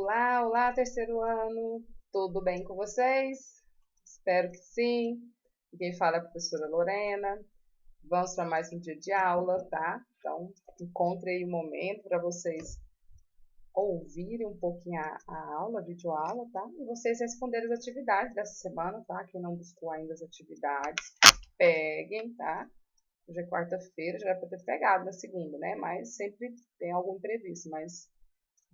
Olá, olá, terceiro ano. Tudo bem com vocês? Espero que sim. Quem fala é a professora Lorena. Vamos para mais um dia de aula, tá? Então, encontre aí um momento para vocês ouvirem um pouquinho a aula, a videoaula, tá? E vocês responderem as atividades dessa semana, tá? Quem não buscou ainda as atividades, peguem, tá? Hoje é quarta-feira, já era para ter pegado na segunda, né? Mas sempre tem algum imprevisto, mas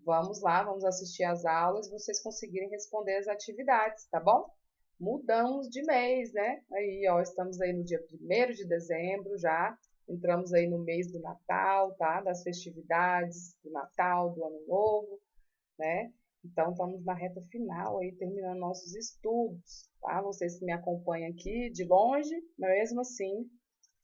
vamos lá, vamos assistir às aulas e vocês conseguirem responder as atividades, tá bom? Mudamos de mês, né? Aí, ó, estamos aí no dia 1º de dezembro já, entramos aí no mês do Natal, tá? Das festividades do Natal, do Ano Novo, né? Então, estamos na reta final aí, terminando nossos estudos, tá? Vocês que me acompanham aqui de longe, mesmo assim,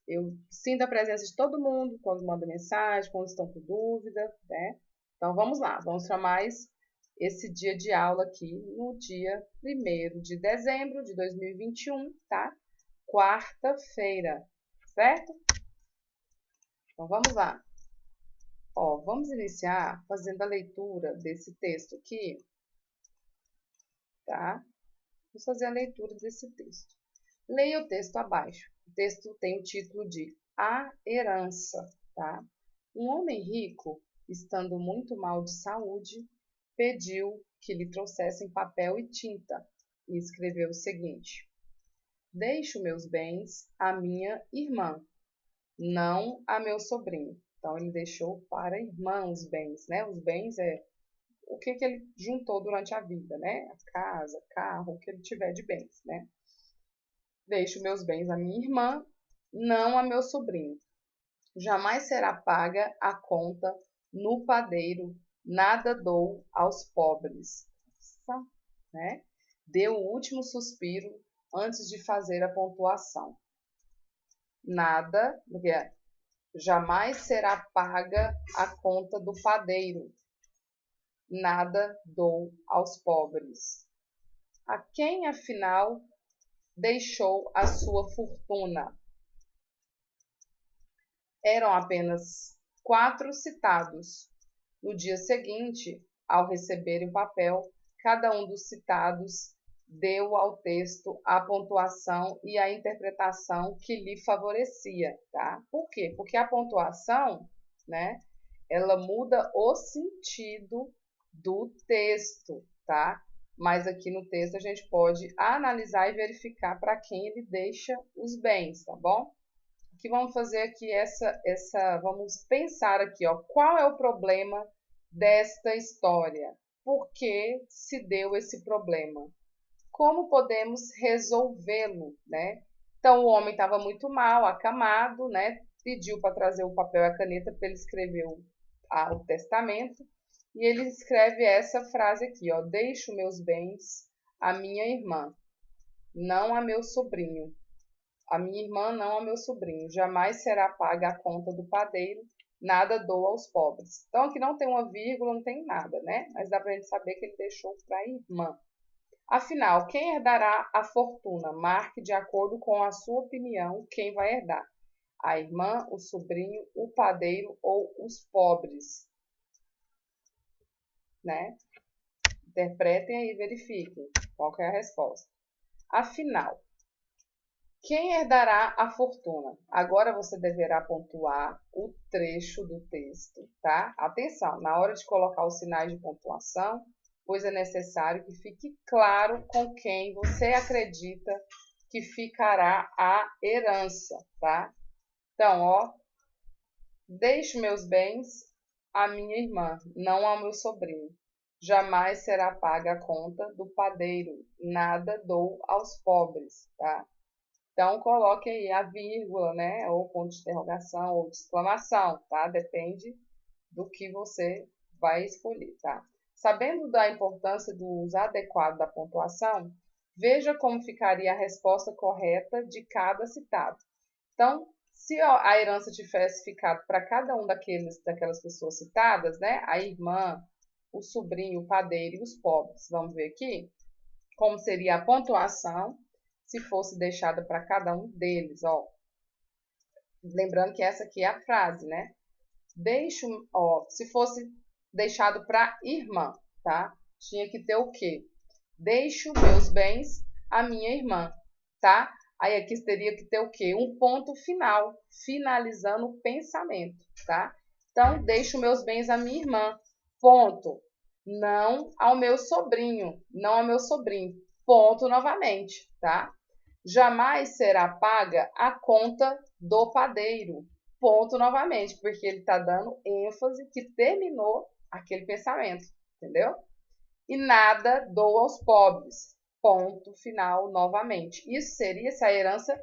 eu sinto a presença de todo mundo quando manda mensagem, quando estão com dúvida, né? Então vamos lá, vamos para mais esse dia de aula aqui no dia 1º de dezembro de 2021, tá? Quarta-feira, certo? Então vamos lá. Ó, vamos iniciar fazendo a leitura desse texto aqui, tá? Vamos fazer a leitura desse texto. Leia o texto abaixo. O texto tem o título de A Herança, tá? Um homem rico, estando muito mal de saúde, pediu que lhe trouxessem papel e tinta e escreveu o seguinte: Deixo meus bens à minha irmã, não a meu sobrinho. Então, ele deixou para a irmã os bens, né? Os bens é o que ele juntou durante a vida, né? A casa, carro, o que ele tiver de bens, né? Deixo meus bens à minha irmã, não a meu sobrinho. Jamais será paga a conta no padeiro, nada dou aos pobres. Nossa, né? Deu o último suspiro antes de fazer a pontuação. Nada, jamais será paga a conta do padeiro, nada dou aos pobres. A quem, afinal, deixou a sua fortuna? Eram apenas 4 citados. No dia seguinte, ao receberem o papel, cada um dos citados deu ao texto a pontuação e a interpretação que lhe favorecia, tá? Por quê? Porque a pontuação, né, ela muda o sentido do texto, tá? Mas aqui no texto a gente pode analisar e verificar para quem ele deixa os bens, tá bom? O que vamos fazer aqui vamos pensar aqui, ó, qual é o problema desta história? Por que se deu esse problema? Como podemos resolvê-lo, né? Então, o homem estava muito mal, acamado, né? Pediu para trazer o papel e a caneta para ele escrever o testamento. E ele escreve essa frase aqui, ó: Deixo meus bens à minha irmã, não a meu sobrinho. A minha irmã, não a meu sobrinho. Jamais será paga a conta do padeiro, nada dou aos pobres. Então, aqui não tem uma vírgula, não tem nada, né? Mas dá para a gente saber que ele deixou para a irmã. Afinal, quem herdará a fortuna? Marque de acordo com a sua opinião quem vai herdar. A irmã, o sobrinho, o padeiro ou os pobres, né? Interpretem aí e verifiquem qual que é a resposta. Afinal, quem herdará a fortuna? Agora você deverá pontuar o trecho do texto, tá? Atenção, na hora de colocar os sinais de pontuação, pois é necessário que fique claro com quem você acredita que ficará a herança, tá? Então, ó, deixo meus bens à minha irmã, não ao meu sobrinho. Jamais será paga a conta do padeiro, nada dou aos pobres, tá? Então, coloque aí a vírgula, né? Ou ponto de interrogação, ou de exclamação, tá? Depende do que você vai escolher, tá? Sabendo da importância do uso adequado da pontuação, veja como ficaria a resposta correta de cada citado. Então, se a herança tivesse ficado para cada um daquelas pessoas citadas, né? A irmã, o sobrinho, o padeiro e os pobres. Vamos ver aqui como seria a pontuação se fosse deixada para cada um deles, ó. Lembrando que essa aqui é a frase, né? Deixo, ó, se fosse deixado para irmã, tá? tinha que ter o quê? Deixo meus bens à minha irmã, tá? Aí aqui teria que ter o quê? Um ponto final, finalizando o pensamento, tá? Então, deixo meus bens à minha irmã, ponto. Não ao meu sobrinho, não ao meu sobrinho, ponto novamente, tá? Jamais será paga a conta do padeiro, ponto novamente, porque ele está dando ênfase que terminou aquele pensamento, entendeu? E nada dou aos pobres, ponto final novamente. Isso seria se a herança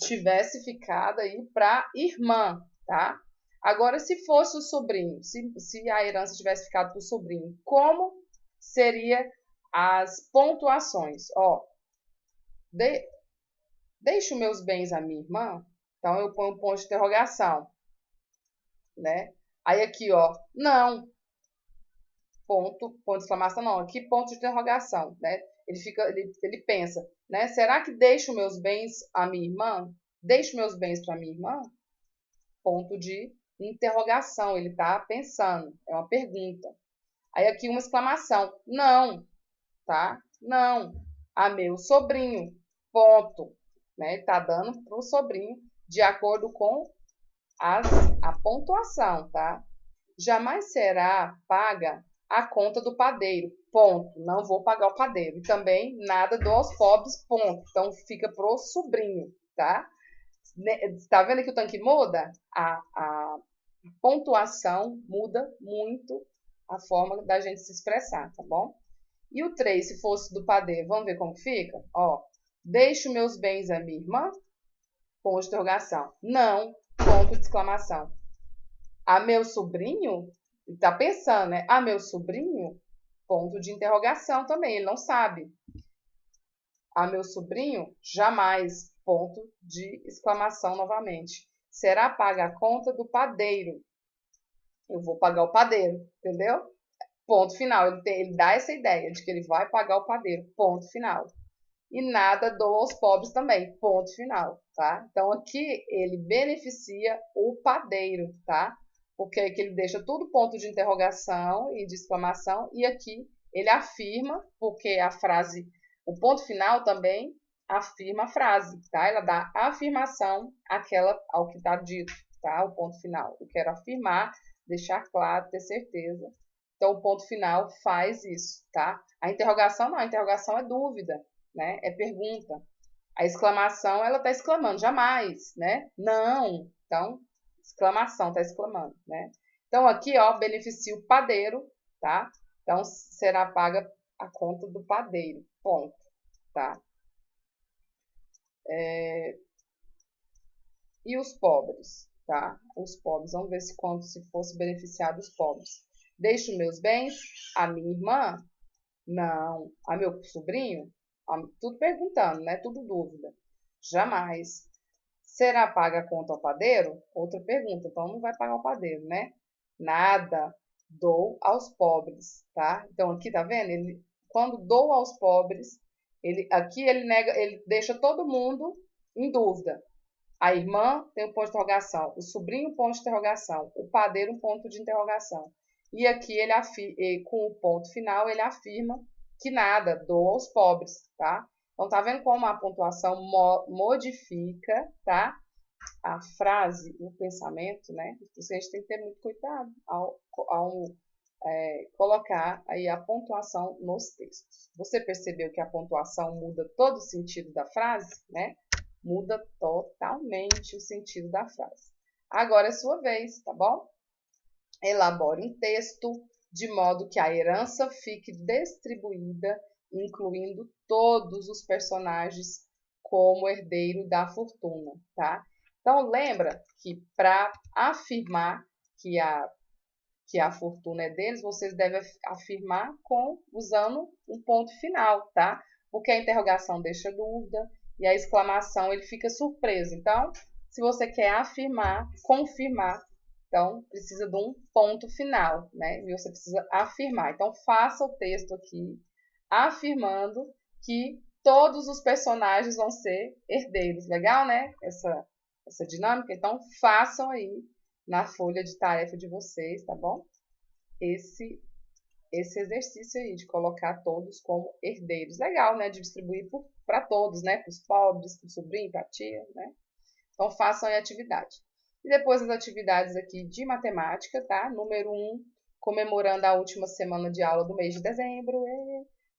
tivesse ficado aí para a irmã, tá? Agora, se fosse o sobrinho, se a herança tivesse ficado para o sobrinho, como seria as pontuações? Ó, deixo meus bens à minha irmã, então eu ponho um ponto de interrogação, né? Aí aqui, ó, não, ponto de exclamação, não, aqui ponto de interrogação, né? Ele pensa, né? Será que deixo meus bens à minha irmã? Deixo meus bens para minha irmã? Ponto de interrogação, ele está pensando, é uma pergunta. Aí aqui uma exclamação, não, tá? Não, a meu sobrinho, ponto, né? Está dando para o sobrinho de acordo com a pontuação, tá? Jamais será paga a conta do padeiro, ponto. Não vou pagar o padeiro. E também nada dou aos pobres, ponto. Então fica pro sobrinho, tá? Tá vendo que o tanque muda? A pontuação muda muito a forma da gente se expressar, tá bom? E o 3, se fosse do padeiro, vamos ver como fica? Ó, deixo meus bens à minha irmã? Ponto de interrogação. Não, ponto de exclamação. A meu sobrinho? Ele tá pensando, né? A meu sobrinho? Ponto de interrogação também, ele não sabe. A meu sobrinho? Jamais. Ponto de exclamação novamente. Será paga a conta do padeiro? Eu vou pagar o padeiro, entendeu? Ponto final. Ele dá essa ideia de que ele vai pagar o padeiro. Ponto final. E nada dou aos pobres também. Ponto final, tá? Então aqui ele beneficia o padeiro, tá? Porque aqui ele deixa tudo ponto de interrogação e de exclamação. E aqui ele afirma, porque a frase, o ponto final também afirma a frase, tá? Ela dá afirmação ao que está dito, tá? O ponto final. Eu quero afirmar, deixar claro, ter certeza. Então, o ponto final faz isso, tá? A interrogação não, a interrogação é dúvida, né? É pergunta. A exclamação, ela está exclamando, jamais, né? Não. Então, exclamação, está exclamando, né? Então, aqui, ó, beneficia o padeiro, tá? Então, será paga a conta do padeiro, ponto, tá? E os pobres, tá? Os pobres, vamos ver se fosse beneficiado os pobres. Deixo meus bens à minha irmã? Não. A meu sobrinho? Tudo perguntando, né? Tudo dúvida. Jamais. Será paga a conta ao padeiro? Outra pergunta. Então, não vai pagar o padeiro, né? Nada. Dou aos pobres, tá? Então, aqui, tá vendo? Quando dou aos pobres, aqui ele deixa todo mundo em dúvida. A irmã tem um ponto de interrogação, o sobrinho um ponto de interrogação, o padeiro um ponto de interrogação. E aqui com o ponto final ele afirma que nada, dou aos pobres, tá? Então tá vendo como a pontuação modifica, tá? A frase, o pensamento, né? Por isso a gente tem que ter muito cuidado ao colocar aí a pontuação nos textos. Você percebeu que a pontuação muda todo o sentido da frase, né? Muda totalmente o sentido da frase. Agora é sua vez, tá bom? Elabore um texto de modo que a herança fique distribuída, incluindo todos os personagens como herdeiro da fortuna, tá? Então, lembra que para afirmar que a fortuna é deles, vocês devem afirmar usando um ponto final, tá? Porque a interrogação deixa dúvida, e a exclamação ele fica surpreso. Então, se você quer afirmar, confirmar, então precisa de um ponto final, né? E você precisa afirmar. Então, faça o texto aqui afirmando que todos os personagens vão ser herdeiros. Legal, né? Essa dinâmica. Então, façam aí na folha de tarefa de vocês, tá bom? esse exercício aí de colocar todos como herdeiros. Legal, né? De distribuir para todos, né? Para os pobres, para o sobrinho, para a tia, né? Então, façam aí a atividade. E depois as atividades aqui de matemática, tá? Número 1, comemorando a última semana de aula do mês de dezembro,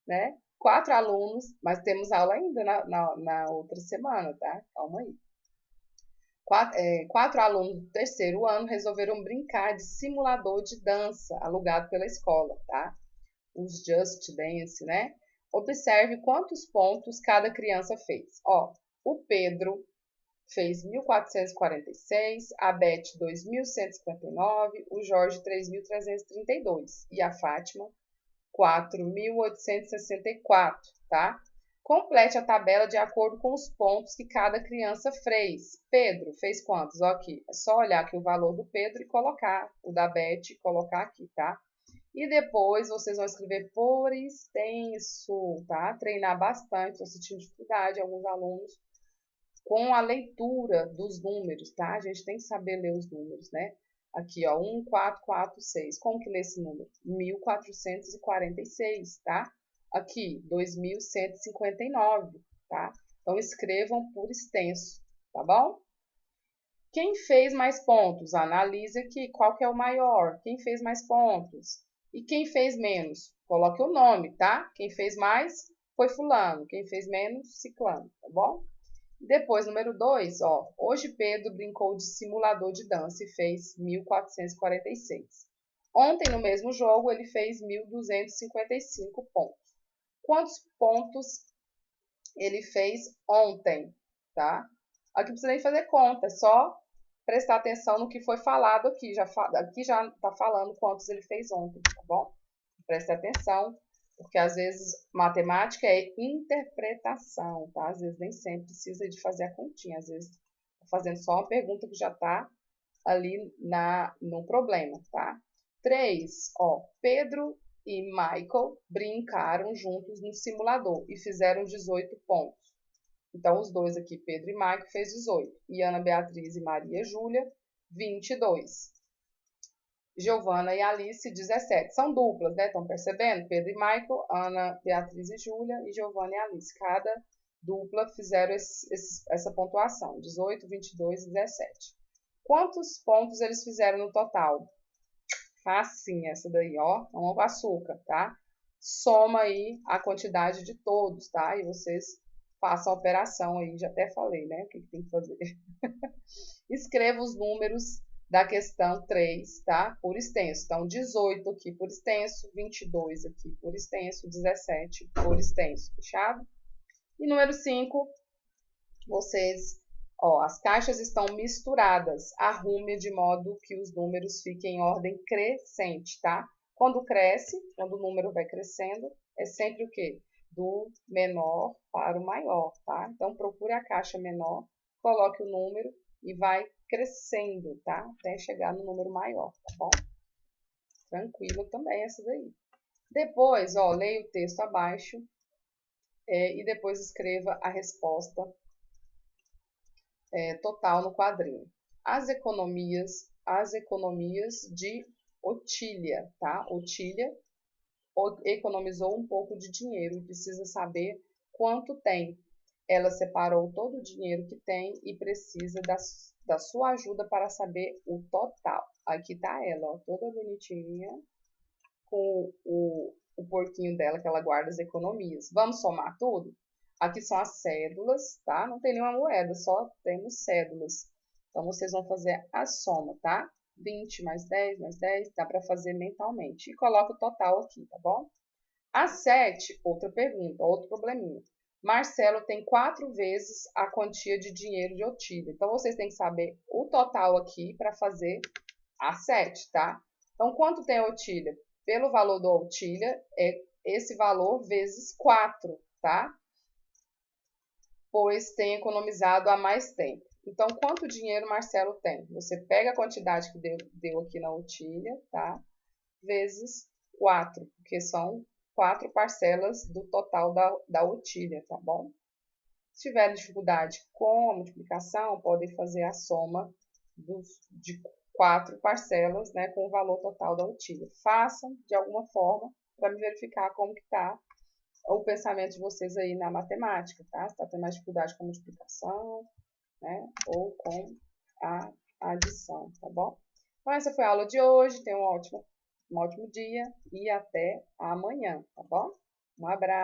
né? 4 alunos, mas temos aula ainda na outra semana, tá? Calma aí. 4 alunos do terceiro ano resolveram brincar de simulador de dança alugado pela escola, tá? Os Just Dance, né? Observe quantos pontos cada criança fez. Ó, o Pedro fez 1.446, a Beth 2.159, o Jorge 3.332 e a Fátima 4.864, tá? Complete a tabela de acordo com os pontos que cada criança fez. Pedro fez quantos? Ó, aqui. É só olhar aqui o valor do Pedro e colocar o da Beth e colocar aqui, tá? E depois vocês vão escrever por extenso, tá? Treinar bastante. Estou sentindo dificuldade, alguns alunos, com a leitura dos números, tá? A gente tem que saber ler os números, né? Aqui, ó, 1, 4, 4, 6. Como que lê esse número? 1.446, tá? Aqui, 2.159, tá? Então, escrevam por extenso, tá bom? Quem fez mais pontos? Analise aqui qual que é o maior. Quem fez mais pontos? E quem fez menos? Coloque o nome, tá? Quem fez mais foi fulano. Quem fez menos, ciclano, tá bom? Depois, número 2, ó. Hoje Pedro brincou de simulador de dança e fez 1.446. Ontem, no mesmo jogo, ele fez 1.255 pontos. Quantos pontos ele fez ontem, tá? Aqui não precisa nem fazer conta, é só prestar atenção no que foi falado aqui. Aqui já tá falando quantos ele fez ontem, tá bom? Preste atenção. Porque às vezes matemática é interpretação, tá? Às vezes nem sempre precisa de fazer a continha. Às vezes tá fazendo só uma pergunta que já está ali no problema, tá? 3, ó. Pedro e Michael brincaram juntos no simulador e fizeram 18 pontos. Então, os dois aqui, Pedro e Michael, fez 18. E Ana Beatriz e Maria Júlia, 22. Giovana e Alice, 17. São duplas, né? Estão percebendo? Pedro e Michael, Ana, Beatriz e Júlia, e Giovana e Alice. Cada dupla fizeram essa pontuação, 18, 22 e 17. Quantos pontos eles fizeram no total? Facinho essa daí, ó. Vamos com açúcar, tá? Soma aí a quantidade de todos, tá? E vocês façam a operação aí, já até falei, né? O que tem que fazer. Escreva os números da questão 3, tá? Por extenso. Então, 18 aqui por extenso, 22 aqui por extenso, 17 por extenso, fechado? E número 5, vocês, ó, as caixas estão misturadas. Arrume de modo que os números fiquem em ordem crescente, tá? Quando cresce, quando o número vai crescendo, é sempre o quê? Do menor para o maior, tá? Então, procure a caixa menor, coloque o número e vai crescendo, tá? Até chegar no número maior, tá bom? Tranquilo também essa daí. Depois, ó, leia o texto abaixo e depois escreva a resposta total no quadrinho. As economias de Otília, tá? Otília economizou um pouco de dinheiro e precisa saber quanto tem. Ela separou todo o dinheiro que tem e precisa da sua ajuda para saber o total. Aqui tá ela, ó, toda bonitinha, com o porquinho dela que ela guarda as economias. Vamos somar tudo? Aqui são as cédulas, tá? Não tem nenhuma moeda, só temos cédulas. Então, vocês vão fazer a soma, tá? 20 mais 10 mais 10, dá para fazer mentalmente. E coloca o total aqui, tá bom? A 7, outra pergunta, outro probleminha. Marcelo tem 4 vezes a quantia de dinheiro de Otília. Então, vocês têm que saber o total aqui para fazer a 7, tá? Então, quanto tem a Otília? Pelo valor da Otília, é esse valor vezes 4, tá? Pois tem economizado há mais tempo. Então, quanto dinheiro Marcelo tem? Você pega a quantidade que deu aqui na Otília, tá? Vezes 4, porque são 4 parcelas do total da Otília, tá bom? Se tiver dificuldade com a multiplicação, podem fazer a soma 4 parcelas, né, com o valor total da UTIA. Façam de alguma forma para me verificar como que está o pensamento de vocês aí na matemática, tá? Se está tendo mais dificuldade com a multiplicação, né, ou com a adição, tá bom? Então, essa foi a aula de hoje. Tenham um ótimo dia e até amanhã, tá bom? Um abraço.